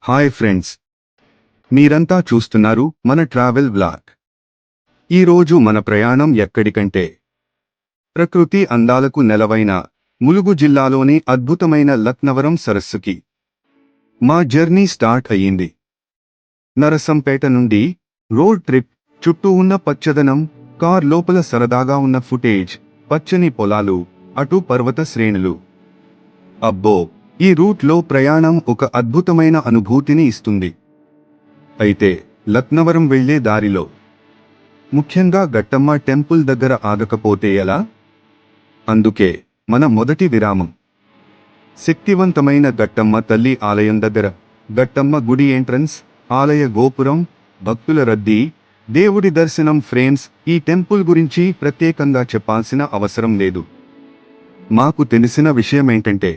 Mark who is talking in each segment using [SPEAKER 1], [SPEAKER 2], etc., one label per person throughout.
[SPEAKER 1] Hi friends, మీరంతా చూస్తున్నారు మన ట్రావెల్ వ్లాగ్. ఈరోజు మన ప్రయాణం ఎక్కడికంటే ప్రకృతి అందాలకు నెలవైన ములుగు జిల్లాలోని అద్భుతమైన లక్నవరం సరస్సుకి. మా జర్నీ స్టార్ట్ అయ్యింది. నరసంపేట నుండి రోడ్ ట్రిప్. చుట్టూ ఉన్న పచ్చదనం, కార్ లోపల సరదాగా ఉన్న ఫుటేజ్, పచ్చని పొలాలు, అటు పర్వత శ్రేణులు. అబ్బో, ఈ రూట్లో ప్రయాణం ఒక అద్భుతమైన అనుభూతిని ఇస్తుంది. అయితే లక్నవరం వెళ్లే దారిలో ముఖ్యంగా గట్టమ్మ టెంపుల్ దగ్గర ఆగకపోతే ఎలా? అందుకే మన మొదటి విరామం శక్తివంతమైన గట్టమ్మ తల్లి ఆలయం దగ్గర. గట్టమ్మ గుడి ఎంట్రన్స్, ఆలయ గోపురం, భక్తుల రద్దీ, దేవుడి దర్శనం. ఫ్రెండ్స్, ఈ టెంపుల్ గురించి ప్రత్యేకంగా చెప్పాల్సిన అవసరం లేదు. మాకు తెలిసిన విషయమేంటంటే,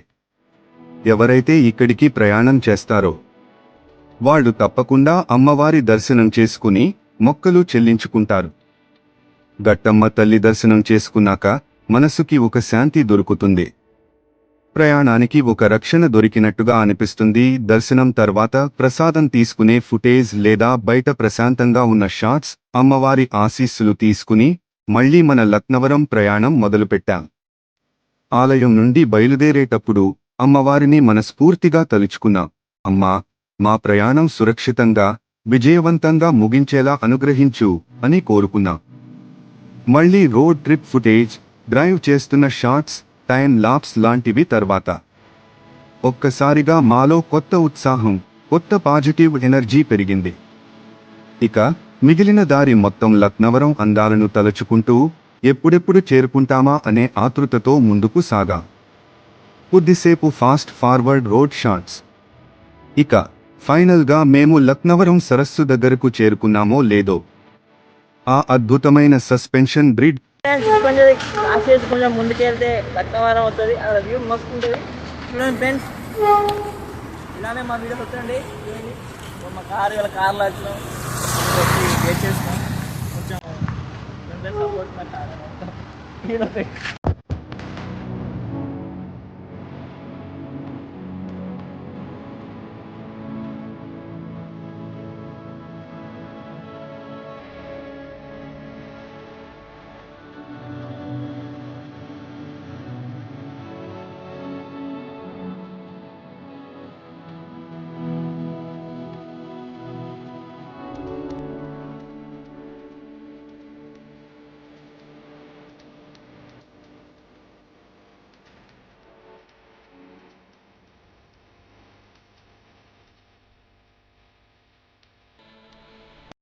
[SPEAKER 1] ఎవరైతే ఇక్కడికి ప్రయాణం చేస్తారో వాళ్ళు తప్పకుండా అమ్మవారి దర్శనం చేసుకుని మొక్కలు చెల్లించుకుంటారు. గట్టమ్మ తల్లి దర్శనం చేసుకున్నాక మనసుకి ఒక శాంతి దొరుకుతుంది. ప్రయాణానికి ఒక రక్షణ దొరికినట్టుగా అనిపిస్తుంది. దర్శనం తర్వాత ప్రసాదం తీసుకునే ఫుటేజ్ లేదా బయట ప్రశాంతంగా ఉన్న షాట్స్, అమ్మవారి ఆశీస్సులు తీసుకుని మళ్లీ మన లక్నవరం ప్రయాణం మొదలుపెట్టాం. ఆలయం నుండి బయలుదేరేటప్పుడు అమ్మవారిని మనస్ఫూర్తిగా తలుచుకున్నాం. అమ్మా, మా ప్రయాణం సురక్షితంగా, విజయవంతంగా ముగించేలా అనుగ్రహించు అని కోరుకున్నాం. మళ్లీ రోడ్ ట్రిప్ ఫుటేజ్, డ్రైవ్ చేస్తున్న షాట్స్, టైం లాప్స్ లాంటివి తర్వాత ఒక్కసారిగా మాలో కొత్త ఉత్సాహం, కొత్త పాజిటివ్ ఎనర్జీ పెరిగింది. ఇక మిగిలిన దారి మొత్తం లక్నవరం అందాలను తలుచుకుంటూ ఎప్పుడెప్పుడు చేరుకుంటామా అనే ఆతృతతో ముందుకు సాగా. కొద్దిసేపు ఫాస్ట్ ఫార్వర్డ్ రోడ్ షాట్స్. ఇక ఫైనల్గా మేము లక్నవరం సరస్సు దగ్గరకు చేరుకున్నామో లేదో, ఆ అద్భుతమైన సస్పెన్షన్ బ్రిడ్జ్
[SPEAKER 2] కొంచెం ముందుకెళ్తే లక్నవరం వస్తుంది. అక్కడ వ్యూ మస్తు ఉంటుంది. చూడండి ఫ్రెండ్స్, ఇలానే మా వీడియోస్ వస్తుందండి. మా కార్లో వచ్చినాం, వెయిట్ చేస్తున్నాం. కొంచెం సపోర్ట్